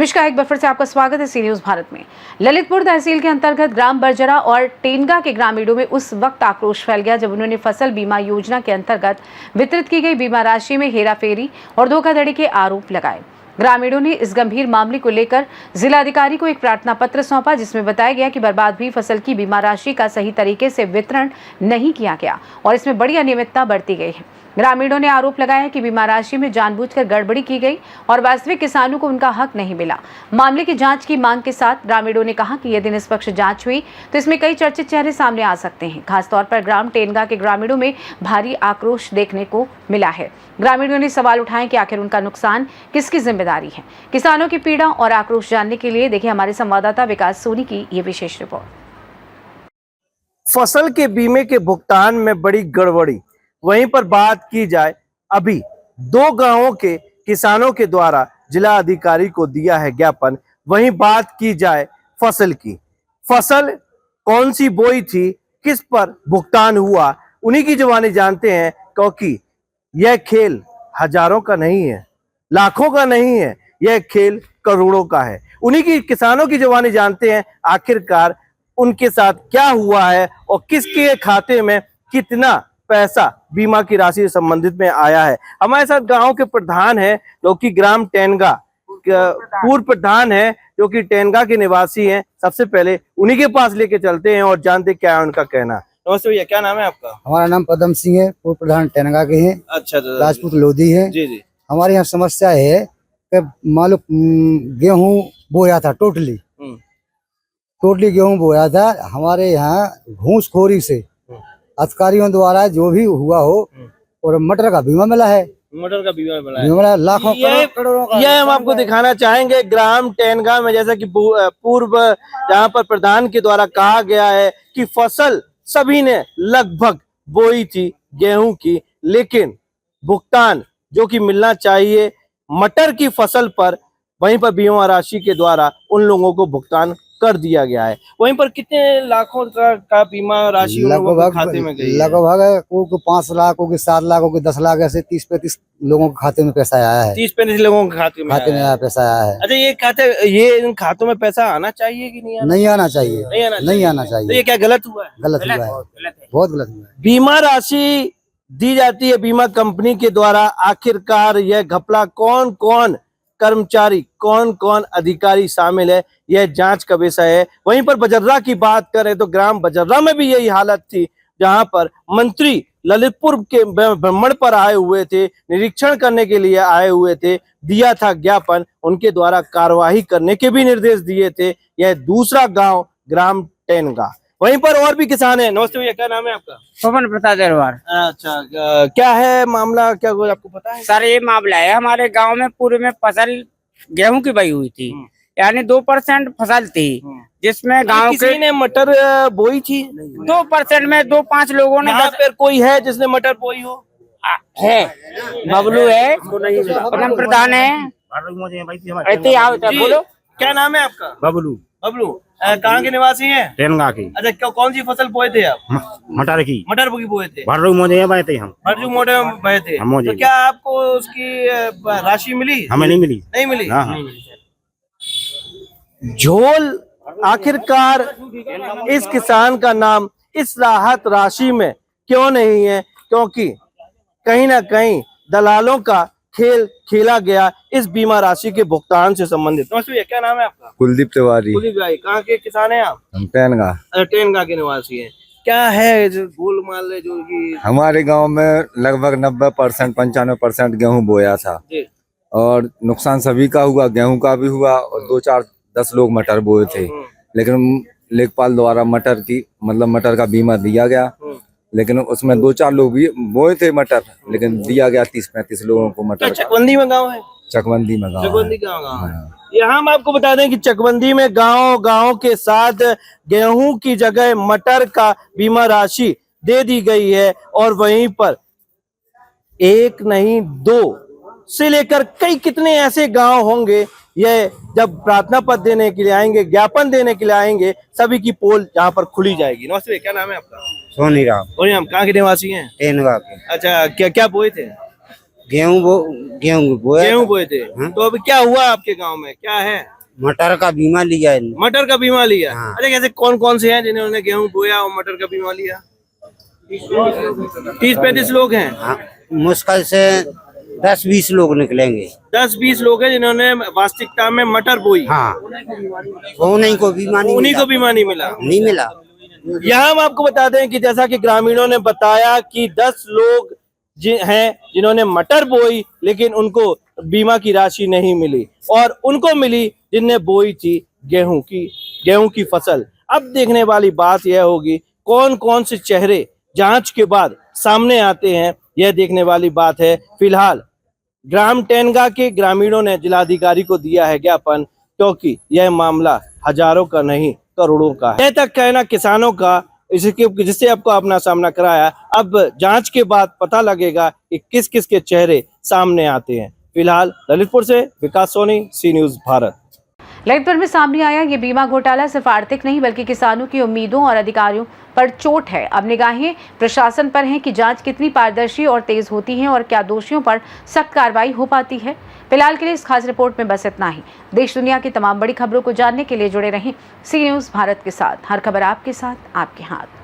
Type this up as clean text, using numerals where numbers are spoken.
नमस्कार, एक बार फिर से आपका स्वागत है सी न्यूज भारत में। ललितपुर तहसील के अंतर्गत ग्राम बरजरा और टेनगा के ग्रामीणों में उस वक्त आक्रोश फैल गया जब उन्होंने फसल बीमा योजना के अंतर्गत वितरित की गई बीमा राशि में हेराफेरी और धोखाधड़ी के आरोप लगाए। ग्रामीणों ने इस गंभीर मामले को लेकर जिलाधिकारी को एक प्रार्थना पत्र सौंपा, जिसमें बताया गया कि बर्बाद हुई फसल की बीमा राशि का सही तरीके से वितरण नहीं किया गया और इसमें बड़ी अनियमितता बरती गई है। ग्रामीणों ने आरोप लगाया कि बीमा राशि में जानबूझकर गड़बड़ी की गई और वास्तविक किसानों को उनका हक नहीं मिला। मामले की जांच की मांग के साथ ग्रामीणों ने कहा कि यदि निष्पक्ष जांच हुई तो इसमें कई चर्चित चेहरे सामने आ सकते हैं। खासतौर पर ग्राम टेनगा के ग्रामीणों में भारी आक्रोश देखने को मिला है। ग्रामीणों ने सवाल उठाए कि आखिर उनका नुकसान किसकी जिम्मेदारी है। किसानों की पीड़ा और आक्रोश जानने के लिए देखिए हमारे संवाददाता विकास सोनी की ये विशेष रिपोर्ट। फसल के बीमे के भुगतान में बड़ी गड़बड़ी। वहीं पर बात की जाए, अभी 2 गांवों के किसानों के द्वारा जिला अधिकारी को दिया है ज्ञापन। वहीं बात की जाए फसल की, फसल कौन सी बोई थी, किस पर भुगतान हुआ, उन्हीं की जुबानी जानते हैं, क्योंकि यह खेल हजारों का नहीं है, लाखों का नहीं है, यह खेल करोड़ों का है। उन्हीं की किसानों की जुबानी जानते हैं आखिरकार उनके साथ क्या हुआ है और किसके खाते में कितना पैसा बीमा की राशि से संबंधित में आया है। हमारे साथ गांव के प्रधान है जो कि ग्राम टेनगा पूर्व प्रधान है, जो कि टेनगा के निवासी हैं। सबसे पहले उन्हीं के पास लेके चलते हैं और जानते क्या है उनका कहना। नमस्ते भैया, क्या नाम है आपका? हमारा नाम पदम सिंह है, पूर्व प्रधान टेनगा के हैं। अच्छा, राजपूत लोधी है। जी जी। हमारे यहाँ समस्या है कि मालूम गेहूं बोया था, टोटली गेहूं बोया था। हमारे यहाँ घूसखोरी से अधिकारियों द्वारा जो भी हुआ हो और मटर का बीमा मिला है। मटर का बीमा मिला है लाखों करोड़ों का। यह हम आपको दिखाना चाहेंगे ग्राम टेनगा में, जैसा कि पूर्व जहाँ पर प्रधान के द्वारा कहा गया है कि फसल सभी ने लगभग बोई थी गेहूं की, लेकिन भुगतान जो कि मिलना चाहिए मटर की फसल पर, वहीं पर बीमा राशि के द्वारा उन लोगों को भुगतान कर दिया गया है। वहीं पर कितने लाखों का बीमा राशि खाते में गई? लगभग को 5 लाख, को 7 लाख, को 10 लाख, ऐसे 30-35 लोगों के खाते में पैसा आया है। 30-35 लोगों के खाते में आया पैसा आया है। अच्छा, ये इन खातों में पैसा आना चाहिए कि नहीं आना चाहिए? नहीं आना चाहिए। तो ये क्या गलत हुआ है? गलत हुआ है, बहुत गलत हुआ है। बीमा राशि दी जाती है बीमा कंपनी के द्वारा, आखिरकार यह घपला कौन कौन कर्मचारी, कौन कौन अधिकारी शामिल है, यह जांच का विषय है। वहीं पर बजर्रा की बात करें तो ग्राम बजर्रा में भी यही हालत थी, जहां पर मंत्री ललितपुर के भ्रमण पर आए हुए थे, निरीक्षण करने के लिए आए हुए थे, दिया था ज्ञापन, उनके द्वारा कार्यवाही करने के भी निर्देश दिए थे। यह दूसरा गांव ग्राम टेनगा। वहीं पर और भी किसान है। नमस्ते भैया, क्या नाम है आपका? पवन प्रसाद अग्रवाल। अच्छा, क्या है मामला, क्या आपको पता है? सर, ये मामला है हमारे गांव में पूरे में फसल गेहूं की बई हुई थी, यानी 2% फसल थी, जिसमें गांव किसी ने मटर बोई थी। 2% में 2-5 लोगों ने। यहाँ पर कोई है जिसने मटर बोई हो? है, बबलू है, पवन प्रधान है। बोलो, क्या नाम है आपका? बबलू। बबलू कहाँ के निवासी हैं? टेनगा की। अच्छा, कौन सी फसल बोए थे आप? मटर की बोए थे। भर्रू मोटे बोए थे हम। भर्रू मोटे बोए थे। तो क्या आपको उसकी राशि मिली? हमें नहीं मिली। नहीं मिली। हाँ। झोल आखिरकार इस किसान का नाम इस राहत राशि में क्यों नहीं है? क्योंकि कहीं ना कहीं दलालों का खेल खेला गया इस बीमा राशि के भुगतान से संबंधित। नमस्ते, क्या नाम है आपका? कुलदीप तिवारी। कुलदीप भाई, कहाँ के किसान हैं आप? हम टेनगा। टेनगा के निवासी हैं। क्या है जो गोलमाल है जो कि हमारे गांव में लगभग 90%, 95% गेहूं बोया था और नुकसान सभी का हुआ, गेहूं का भी हुआ और 2-4-10 लोग मटर बोए थे। लेकिन लेखपाल द्वारा मटर का बीमा दिया गया, लेकिन उसमें 2-4 लोग भी बोए थे मटर, लेकिन दिया गया 30-35 लोगों को मटर। चकबंदी में गाँव है? चकबंदी में गाँव। चकबंदी गाँव। यहाँ हम आपको बता दें कि चकबंदी में गांव के साथ गेहूं की जगह मटर का बीमा राशि दे दी गई है। और वहीं पर 1 नहीं 2 से लेकर कई कितने ऐसे गांव होंगे, यह जब प्रार्थना पत्र देने के लिए आएंगे, ज्ञापन देने के लिए आएंगे, सभी की पोल यहाँ पर खुली जाएगी। नमस्ते, क्या नाम है आपका? सोनीराम। कहाँ के निवासी हैं? टेनगा के। अच्छा, क्या क्या बोए थे? गेहूं बोया गेहूं था। बोए थे। हाँ। तो अभी क्या हुआ आपके गांव में, क्या है? मटर का बीमा लिया है इन्होंने। मटर का बीमा लिया। हाँ। अरे कैसे, कौन कौन से हैं जिन्होंने गेहूं बोया और मटर का बीमा लिया? 30-35 लोग हैं। हाँ, मुश्किल से 10-20 लोग निकलेंगे। 10-20 लोग हैं जिन्होंने वास्तविकता में मटर बोई। हाँ, उन्हीं को बीमा नहीं उन्हीं मिला। को बीमा नहीं मिला। नहीं मिला। यहाँ हम आपको बता दें कि जैसा कि ग्रामीणों ने बताया कि 10 लोग हैं जिन्होंने मटर बोई, लेकिन उनको बीमा की राशि नहीं मिली, और उनको मिली जिनने बोई थी गेहूं की फसल। अब देखने वाली बात यह होगी कौन कौन से चेहरे जांच के बाद सामने आते हैं, यह देखने वाली बात है। फिलहाल ग्राम टेनगा के ग्रामीणों ने जिलाधिकारी को दिया है ज्ञापन, क्योंकि यह मामला हजारों का नहीं करोड़ों का है। यह तक कहना किसानों का, जिससे आपको अपना सामना कराया। अब जांच के बाद पता लगेगा कि किस किस के चेहरे सामने आते हैं। फिलहाल ललितपुर से विकास सोनी, सी न्यूज भारत। ललितपुर में सामने आया ये बीमा घोटाला सिर्फ आर्थिक नहीं बल्कि किसानों की उम्मीदों और अधिकारियों पर चोट है। अब निगाहें प्रशासन पर हैं कि जांच कितनी पारदर्शी और तेज होती है और क्या दोषियों पर सख्त कार्रवाई हो पाती है। फिलहाल के लिए इस खास रिपोर्ट में बस इतना ही। देश दुनिया की तमाम बड़ी खबरों को जानने के लिए जुड़े रहें सी न्यूज भारत के साथ। हर खबर आपके साथ, आपके हाथ।